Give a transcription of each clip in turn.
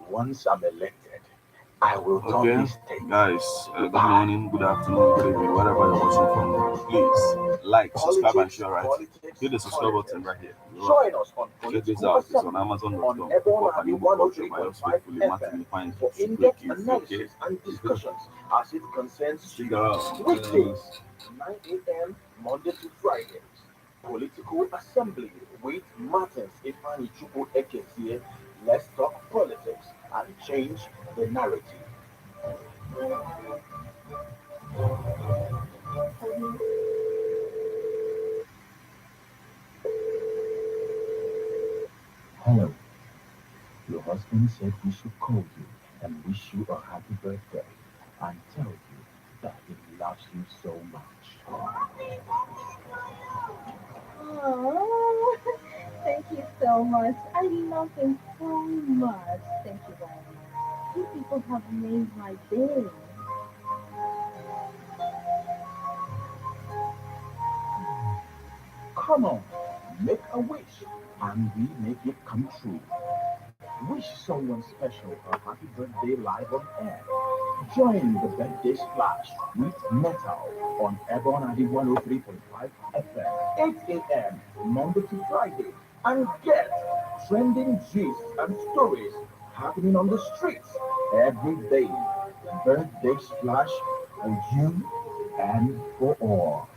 Once I'm elected, I will turn Okay, this state guys, to good morning, good afternoon, good evening, wherever you're watching from. Please like, subscribe, and politics, share. Right, politics, hit the subscribe button politics. right here. Love Join it. us on Check this Political out. It's on Assembly on Amazon.com. Hip hop and EBEONADI Igbo culture by yours 103.5 faithfully, FM Martin Fine for Super in-depth Easy. Okay, analysis and discussions as it concerns check you. that out. Weekdays, 9 a.m. Monday to Fridays. Political Assembly with Martins Ifani Chupo Ekesie. Let's talk politics and change the narrative. Hello. Your husband said we should call you and wish you a happy birthday and tell you that he loves you so much. Oh, thank you so much. I love him so much. Thank you very much. You people have made my day. Come on, make a wish and we make it come true. Wish someone special a happy birthday live on air. Join the birthday splash with Metal on Ebonadi 103.5 FM, 8 a.m. Monday to Friday, and get trending gist and stories happening on the streets every day. Birthday splash for you and for all.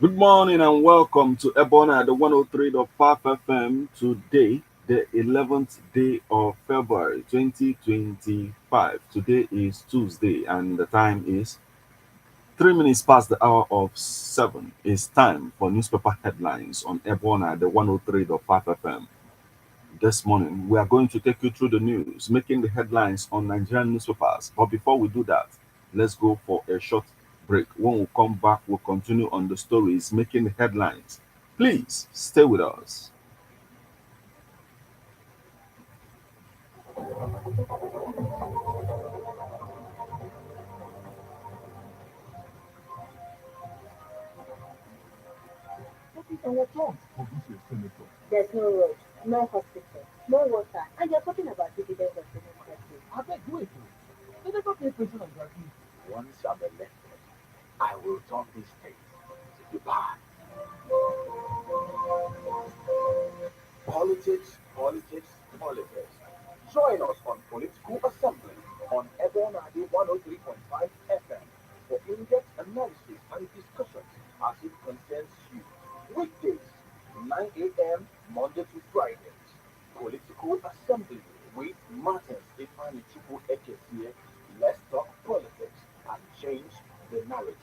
Good morning and welcome to Ebona, the 103.5 FM. Today, the 11th day of February 2025. Today is Tuesday and the time is 3 minutes past the hour of 7. It's time for newspaper headlines on Ebona, the 103.5 FM. This morning, we are going to take you through the news, making the headlines on Nigerian newspapers. But before we do that, let's go for a short break. When we come back, we'll continue on the stories making the headlines. Please stay with us. What is our plans for this year, Senator? There's no road, no hospital, no water, and you're talking about dividends of democracy. I beg, wait. They never pay pension and gratuity. Once I'm elected, I will turn this state to Dubai. Politics, politics, politics. Join us on Political Assembly on Ebonadi 103.5 FM for in-depth analysis and discussions as it concerns you. Weekdays, 9 a.m. Monday to Fridays. Political Assembly with Martins Ifani Chupu Ekesie. Let's talk politics and change the narrative.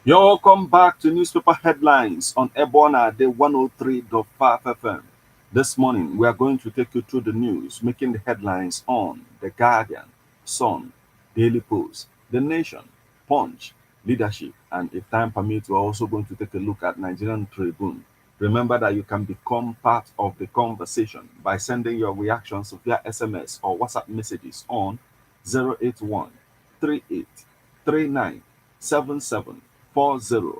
You're welcome back to newspaper headlines on Ebona, the 103.5 FM. This morning, we are going to take you through the news, making the headlines on The Guardian, Sun, Daily Post, The Nation, Punch, Leadership, and if time permits, we're also going to take a look at Nigerian Tribune. Remember that you can become part of the conversation by sending your reactions via SMS or WhatsApp messages on 081 38 39 7740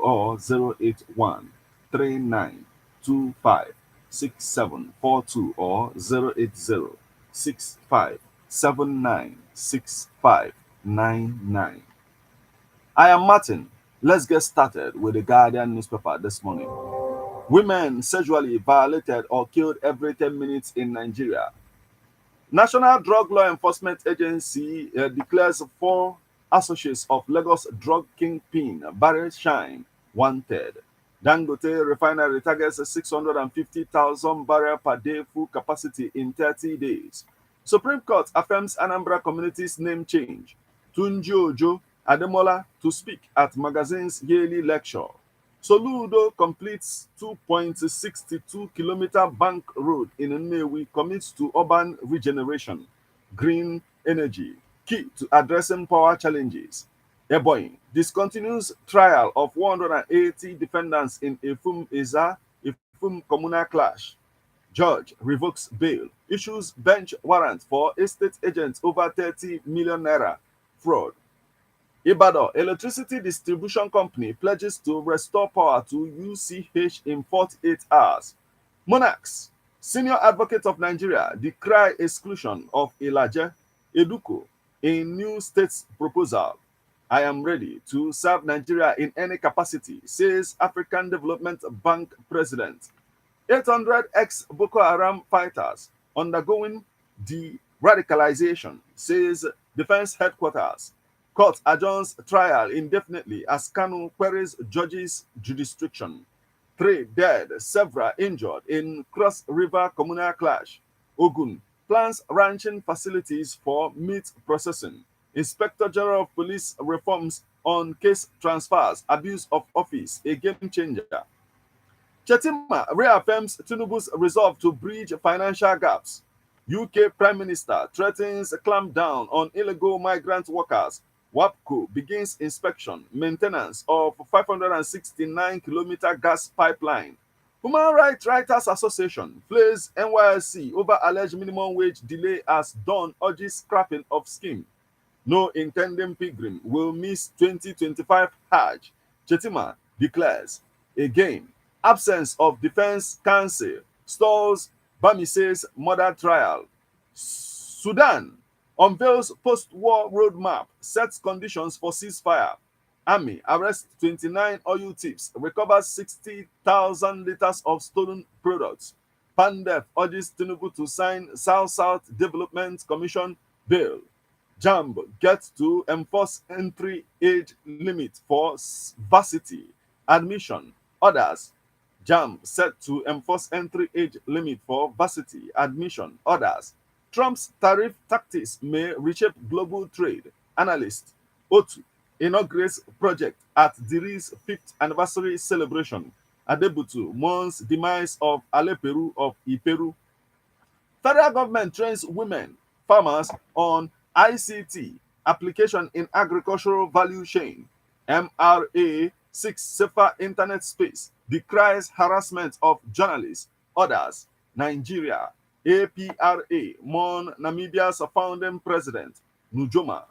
or 081 3925 6742 or 08065796599. I am Martin. Let's get started with the Guardian newspaper this morning. Women sexually violated or killed every 10 minutes in Nigeria. National Drug Law Enforcement Agency declares four associates of Lagos drug kingpin Barry Shine wanted. Dangote refinery targets 650,000 barrel per day full capacity in 30 days. Supreme Court affirms Anambra community's name change. Tunji Ojo Ademola to speak at magazine's yearly lecture. Soludo completes 2.62-kilometer bank road in Nnewi, commits to urban regeneration, green energy, key to addressing power challenges. Ebonyi discontinues trial of 180 defendants in Efum communal clash. Judge revokes bail, issues bench warrant for estate agents over 30 million naira fraud. Ibadan Electricity Distribution Company pledges to restore power to UCH in 48 hours. Monarchs, Senior Advocate of Nigeria, decry exclusion of Ilaje Eduko in new state's proposal. I am ready to serve Nigeria in any capacity, says African Development Bank President. 800 ex-Boko Haram fighters undergoing de-radicalization, says Defense Headquarters. Court adjourns trial indefinitely as Kanu queries judge's jurisdiction. 3 dead, several injured in Cross River communal clash. Ogun plans ranching facilities for meat processing. Inspector General of Police reforms on case transfers, abuse of office, a game changer. Chetima reaffirms Tinubu's resolve to bridge financial gaps. UK Prime Minister threatens a clampdown on illegal migrant workers. WAPCO begins inspection, maintenance of 569-kilometer gas pipeline. Human Rights Writers Association flays NYSC over alleged minimum wage delay as Dawn urges scrapping of scheme. No intending pilgrim will miss 2025 Hajj, Chetima declares. Again, absence of defense counsel stalls Bamise's murder trial. Sudan unveils post-war roadmap, sets conditions for ceasefire. Army arrests 29 oil tips, recovers 60,000 liters of stolen products. Pandef urges Tinubu to sign South-South Development Commission bill. JAMB gets to enforce entry age limit for varsity admission. Others, JAMB set to enforce entry age limit for varsity admission. Others, Trump's tariff tactics may reshape global trade. Analyst, Otu inaugurates project at Diri's 5th anniversary celebration. Adebutu mourns demise of Aleperu of Iperu. Federal government trains women farmers on ICT application in agricultural value chain. MRA seeks safer internet space, decries harassment of journalists. Others, Nigeria. APRA mourn Namibia's founding president, Nujoma.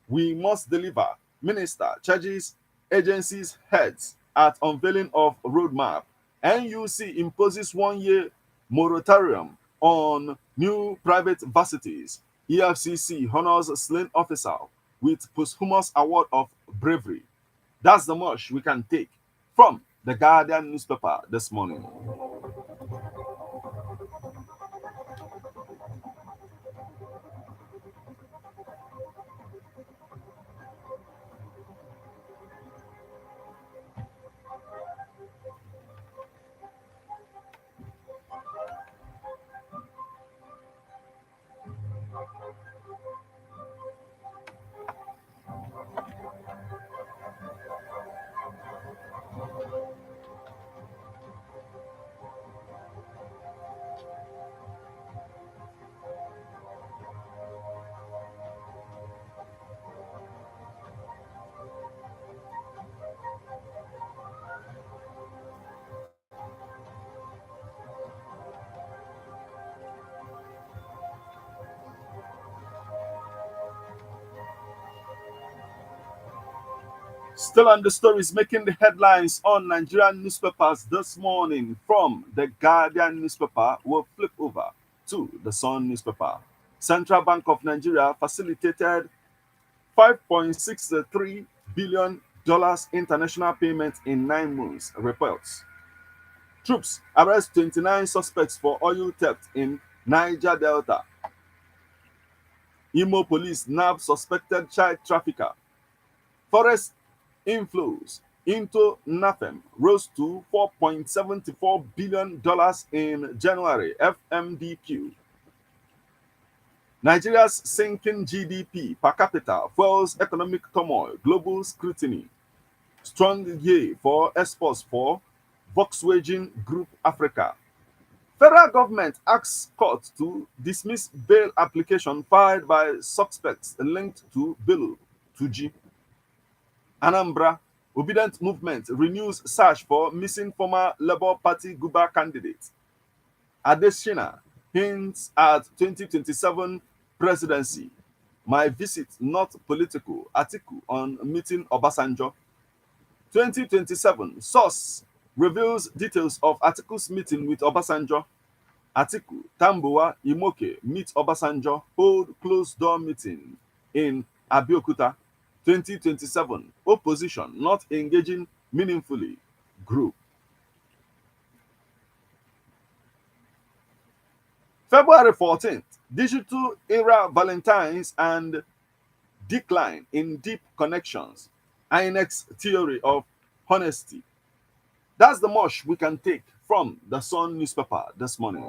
We must deliver. Minister charges agencies heads at unveiling of roadmap. NUC imposes 1-year moratorium on new private varsities. EFCC honors slain officer with posthumous award of bravery. That's the much we can take from the Guardian newspaper this morning. Still on the stories making the headlines on Nigerian newspapers this morning, from the Guardian newspaper, we'll flip over to the Sun newspaper. Central Bank of Nigeria facilitated $5.63 billion international payment in 9 months, reports. Troops arrest 29 suspects for oil theft in Niger Delta. Imo police nab suspected child trafficker. Forest inflows into NAFEM rose to $4.74 billion in January, FMDQ. Nigeria's sinking GDP per capita fuels economic turmoil, global scrutiny. Strong yay for exports for Volkswagen Group Africa. Federal government asks court to dismiss bail application filed by suspects linked to Bello Tuji. Anambra Obedient Movement renews search for missing former Labour Party Guba candidate. Adesina hints at 2027 presidency. My visit not political. Atiku on meeting Obasanjo. 2027 source reveals details of Atiku's meeting with Obasanjo. Atiku, Tambuwa, Imoke meet Obasanjo, hold closed door meeting in Abeokuta. 2027 opposition not engaging meaningfully. Group. February 14th, digital era Valentines and decline in deep connections. INEX theory of honesty. That's the much we can take from the Sun newspaper this morning.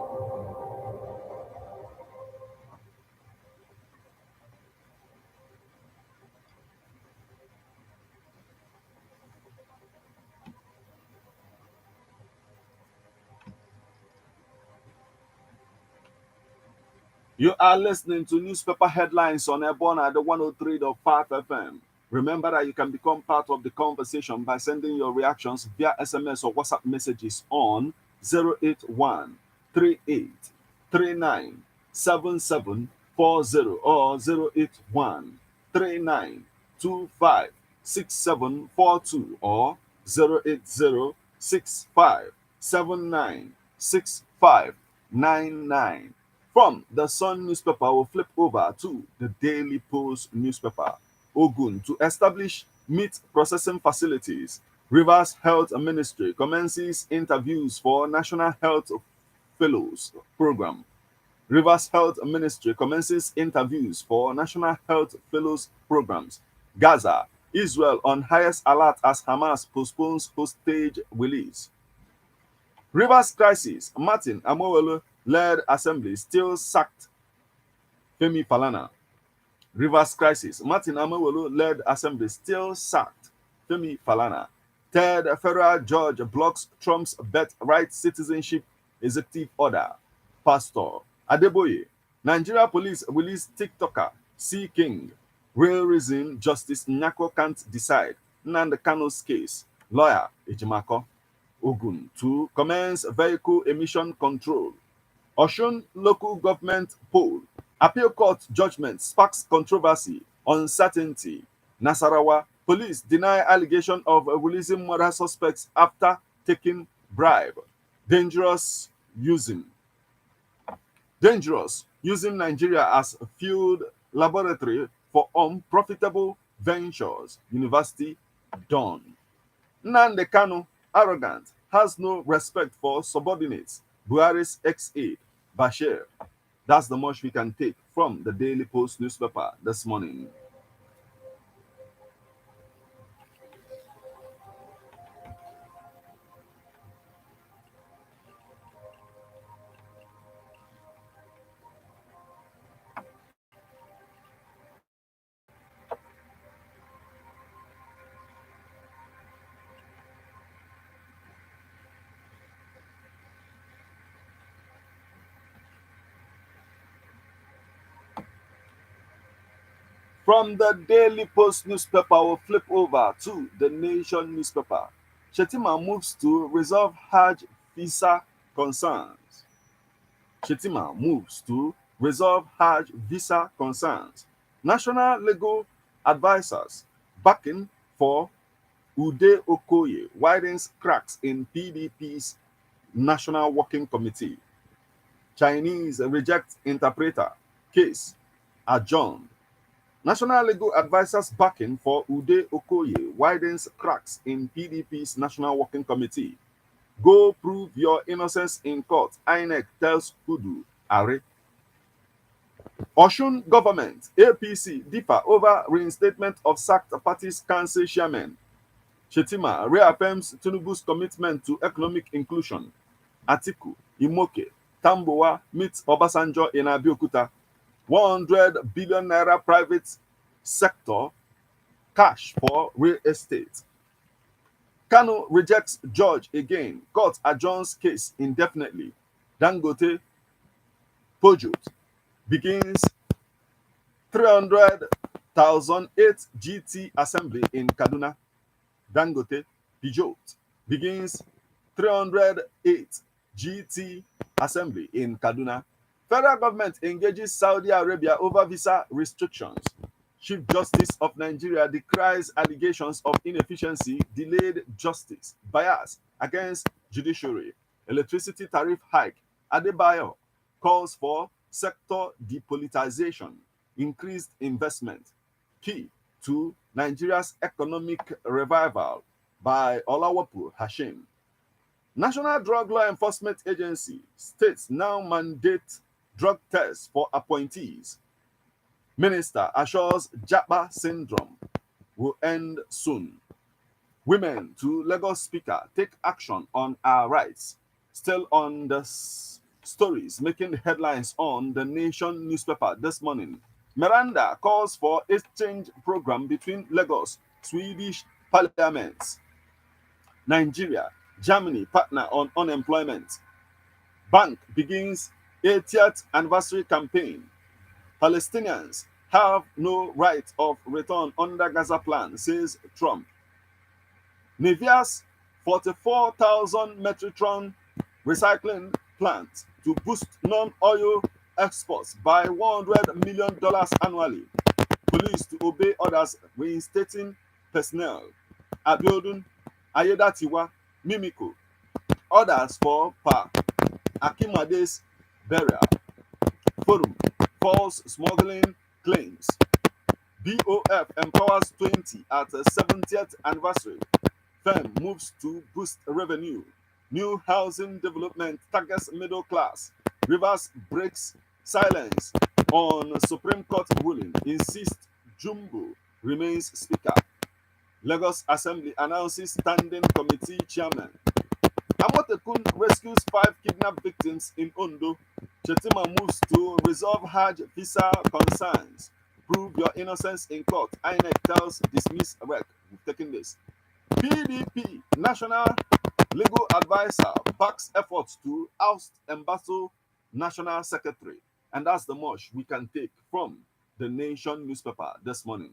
You are listening to newspaper headlines on Ebona, the 103.5 FM. Remember that you can become part of the conversation by sending your reactions via SMS or WhatsApp messages on 081 38 39 7740 or 081 39 25 6742 or 080 65 79 6599. From the Sun newspaper, we'll flip over to the Daily Post newspaper. Ogun to establish meat processing facilities. Rivers Health Ministry commences interviews for National Health Fellows Program. Rivers Health Ministry commences interviews for National Health Fellows Programs. Gaza, Israel on highest alert as Hamas postpones hostage release. Rivers crisis, Martin Amowolo led assembly still sacked Femi Falana. Rivers crisis, Martin Amowolo led assembly still sacked Femi Falana. Third federal judge blocks Trump's birthright citizenship executive order. Pastor Adeboye, Nigeria police release TikToker C. King. Real reason Justice Nyako can't decide. Nnamdi Kanu's case. Lawyer Ejimako. Ogun to commence vehicle emission control. Osun local government poll. Appeal court judgment sparks controversy. Uncertainty. Nasarawa police deny allegation of releasing murder suspects after taking bribe. Dangerous using Nigeria as a field laboratory for unprofitable ventures. University done. Nnamdi Kanu, arrogant, has no respect for subordinates. Buhari's ex-aide, Bashir. That's the much we can take from the Daily Post newspaper this morning. From the Daily Post newspaper, we'll flip over to the Nation newspaper. Shetima moves to resolve Hajj visa concerns. Shetima moves to resolve Hajj visa concerns. National legal advisors backing for Ude Okoye widens cracks in PDP's National Working Committee. Chinese reject interpreter. Case adjourned. National legal advisors backing for Ude Okoye widens cracks in PDP's National Working Committee. Go prove your innocence in court, INEC tells Kudu Are. Oshun government, APC, differ over reinstatement of sacked party's council chairman. Shetima reaffirms Tinubu's commitment to economic inclusion. Atiku, Imoke, Tambowa meets Obasanjo in Abeokuta. 100 billion naira private sector cash for real estate. Kanu rejects judge again. Court adjourns case indefinitely. Dangote Pojot begins 300,008 GT assembly in Kaduna. Dangote Peugeot begins 308 GT assembly in Kaduna. Federal government engages Saudi Arabia over visa restrictions. Chief Justice of Nigeria decries allegations of inefficiency, delayed justice, bias against judiciary. Electricity tariff hike. Adebayo calls for sector depolitization, increased investment. Key to Nigeria's economic revival by Olawapu Hashim. National Drug Law Enforcement Agency states now mandate drug tests for appointees. Minister assures Japa syndrome will end soon. Women to Lagos Speaker take action on our rights. Still on the stories making headlines on the Nation newspaper this morning. Miranda calls for exchange program between Lagos, Swedish parliaments. Nigeria, Germany partner on unemployment. Bank begins 80th anniversary campaign. Palestinians have no right of return under Gaza plan, says Trump. Nivea's 44,000 metric ton recycling plant to boost non-oil exports by $100 million annually. Police to obey orders reinstating personnel. Abiodun, Ayedatiwa, Mimiko. Orders for Pa Akimade's burial. Forum, false smuggling claims. BOF empowers 20 at a 70th anniversary. Firm moves to boost revenue. New housing development targets middle class. Rivers breaks silence on Supreme Court ruling. Insists Jumbo remains speaker. Lagos Assembly announces standing committee chairman. Amotekun rescues 5 kidnapped victims in Ondo. Chetima moves to resolve Hajj visa concerns. Prove your innocence in court. INEC tells dismiss rec. We've taken this. PDP National Legal Advisor backs efforts to oust Embassy National Secretary. And that's the much we can take from the Nation newspaper this morning.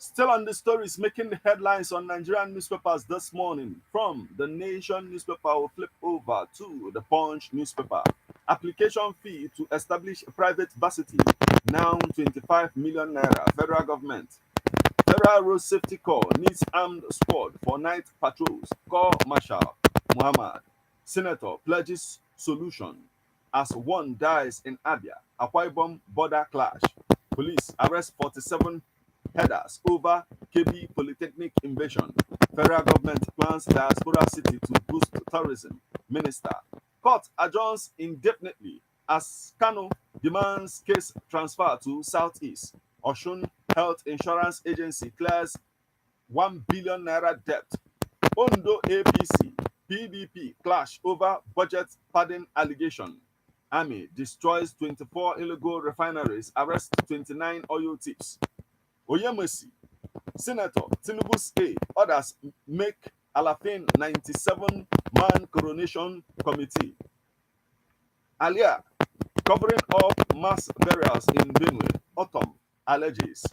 Still on the stories making the headlines on Nigerian newspapers this morning. From the Nation newspaper, we'll flip over to the Punch newspaper. Application fee to establish a private varsity, now 25 million naira. Federal government. Federal Road Safety Corps needs armed squad for night patrols. Corps Marshal Muhammad. Senator pledges solution as one dies in Abia. Akwa Ibom border clash. Police arrest 47 headers over Kebbi Polytechnic invasion. Federal government plans diaspora city to boost tourism. Minister. Court adjourns indefinitely as Kano demands case transfer to Southeast. Oshun Health Insurance Agency clears 1 billion naira debt. Ondo APC PDP clash over budget padding allegation. Army destroys 24 illegal refineries, arrests 29 oil tips. Oyemesi, Senator Tinubu's aide, others make Alafin 97-man coronation committee. Alia, covering up mass burials in Benue, autumn alleges.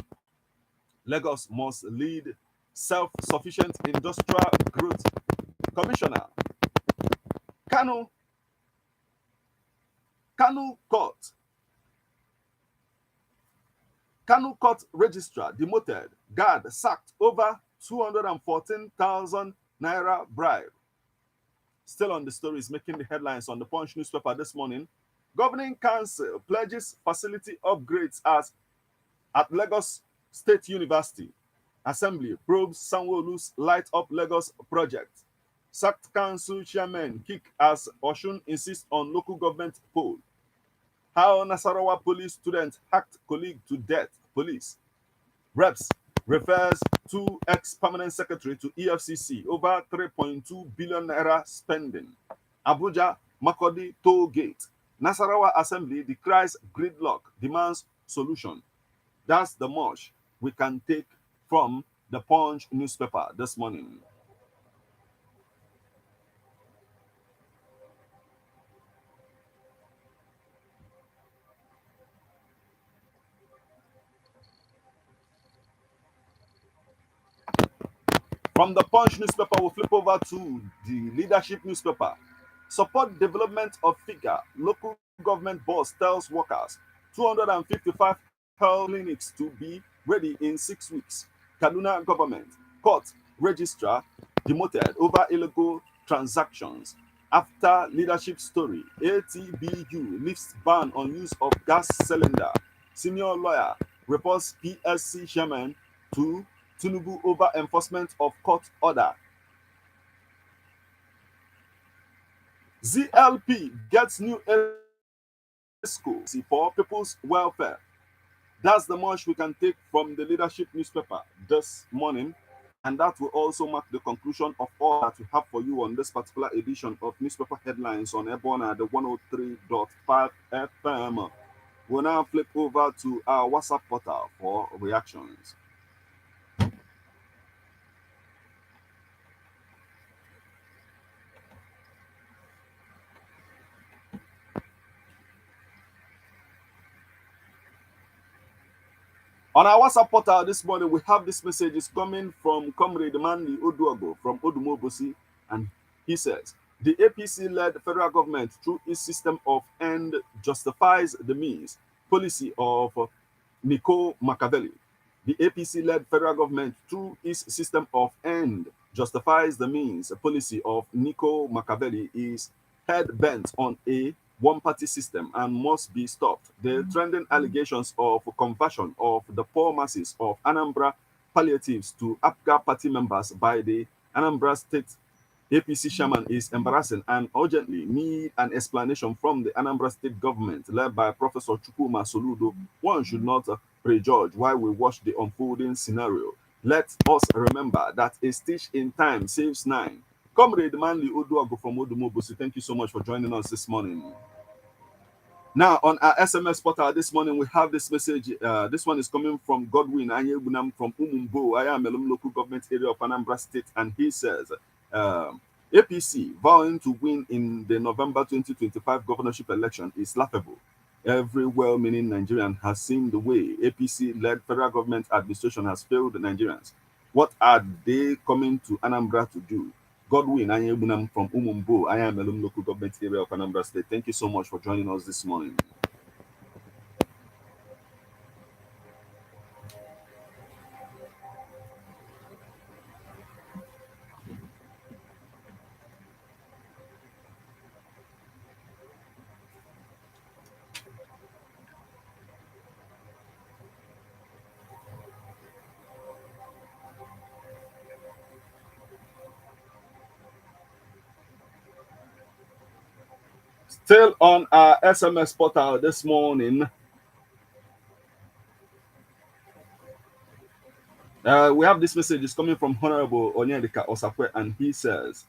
Lagos must lead self-sufficient industrial growth. Commissioner, Kanu Court. Kanu Court registrar demoted. Guard sacked over 214,000 naira bribe. Still on the stories making the headlines on the Punch newspaper this morning. Governing Council pledges facility upgrades at Lagos State University. Assembly probes Sanwo-Olu's Light Up Lagos project. Sacked council chairman kick as Oshun insists on local government poll. How Nasarawa police student hacked colleague to death. Police. Reps refers to ex-permanent secretary to EFCC over 3.2 billion naira spending. Abuja Makodi toll gate. Nasarawa Assembly decries gridlock, demands solution. That's the much we can take from the Punch newspaper this morning. From the Punch newspaper, we'll flip over to the Leadership newspaper. Support development of figure. Local government boss tells workers 255 health clinics to be ready in 6 weeks. Kaduna government. Court registrar demoted over illegal transactions. After leadership story, ATBU lifts ban on use of gas cylinder. Senior lawyer reports PSC chairman to Tinubu over enforcement of court order. ZLP gets new school for people's welfare. That's the much we can take from the Leadership newspaper this morning. And that will also mark the conclusion of all that we have for you on this particular edition of Newspaper Headlines on EBEONADI 103.5 FM. We'll now flip over to our WhatsApp portal for reactions. On our WhatsApp portal this morning, we have this message is coming from Comrade Manli Oduogo from Odumobosi, and he says, the APC-led federal government, through its system of end, justifies the means policy of Nico Machiavelli. The APC-led federal government, through its system of end, justifies the means policy of Nico Machiavelli is head-bent on a one-party system and must be stopped. The trending allegations of conversion of the poor masses of Anambra palliatives to APGA party members by the Anambra State APC chairman is embarrassing and urgently need an explanation from the Anambra State government led by Professor Chukwuma Soludo. One should not prejudge while we watch the unfolding scenario. Let us remember that a stitch in time saves 9. Comrade Manli Oduago from Odumobosi, thank you so much for joining us this morning. Now, on our SMS portal this morning, we have this message. This one is coming from Godwin Anyebunam from Umumbo. I am a local government area of Anambra State, and he says, APC vowing to win in the November 2025 governorship election is laughable. Every well-meaning Nigerian has seen the way APC-led federal government administration has failed the Nigerians. What are they coming to Anambra to do? Godwin Anyebunam from Umumbo. I am a local government area of Anambra State. Thank you so much for joining us this morning. Still on our SMS portal this morning, we have this message is coming from Honorable Onyedika Osakwe, and he says,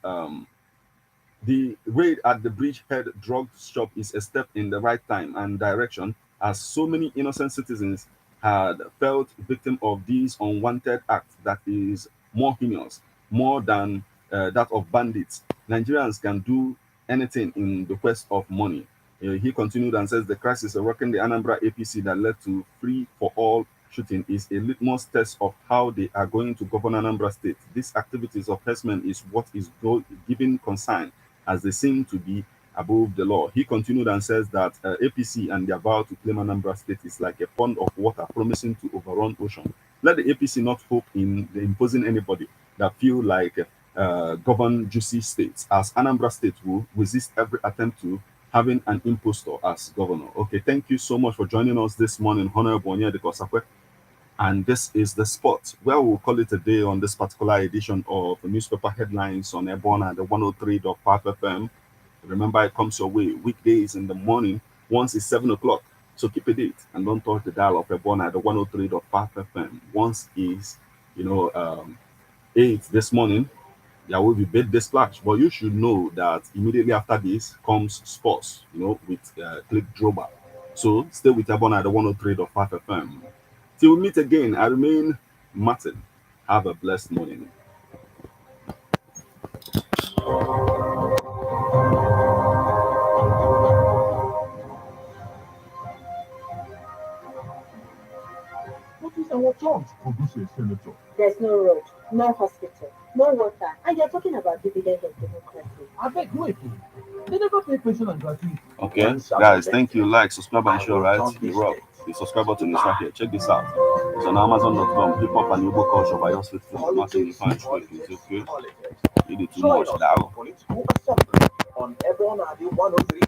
The raid at the Bridgehead drug shop is a step in the right time and direction, as so many innocent citizens had felt victim of these unwanted acts that is more heinous, more than that of bandits. Nigerians can do anything in the quest of money. He continued and says the crisis rocking the Anambra APC that led to free for all shooting is a litmus test of how they are going to govern Anambra State. These activities of herdsmen is what is giving concern, as they seem to be above the law. He continued and says that APC and their vow to claim Anambra State is like a pond of water promising to overrun ocean. Let the APC not hope in imposing anybody that feel like govern juicy states, as Anambra State will resist every attempt to having an impostor as governor. Okay, thank you so much for joining us this morning, Honorable Onyedika Osakwe. And this is the spot where we'll call it a day on this particular edition of newspaper headlines on Ebona, the 103.5 FM. Remember, it comes your way weekdays in the morning. Once it's 7 o'clock. So keep a date and don't touch the dial of Ebona, the 103.5 FM. Once is, 8 this morning, there will be birthday splash. But you should know that immediately after this comes sports, with Click Droba. So stay with Ebona, the 103.5 FM. Till we meet again, I remain Martin. Have a blessed morning. What is our chance to produce a senator? There's no road, no hospital, no water, and you're talking about dividend of democracy. I beg, wait. They never pay pension and gratuity. Okay, guys, thank you. Like, subscribe, and share, right? The rock. The subscribe button is right here. Check this out. It's on Amazon.com. Hip hop and Igbo culture by yours faithful. Martin, fine, it's okay. You did too much now. Political assembly on EBEONADI103.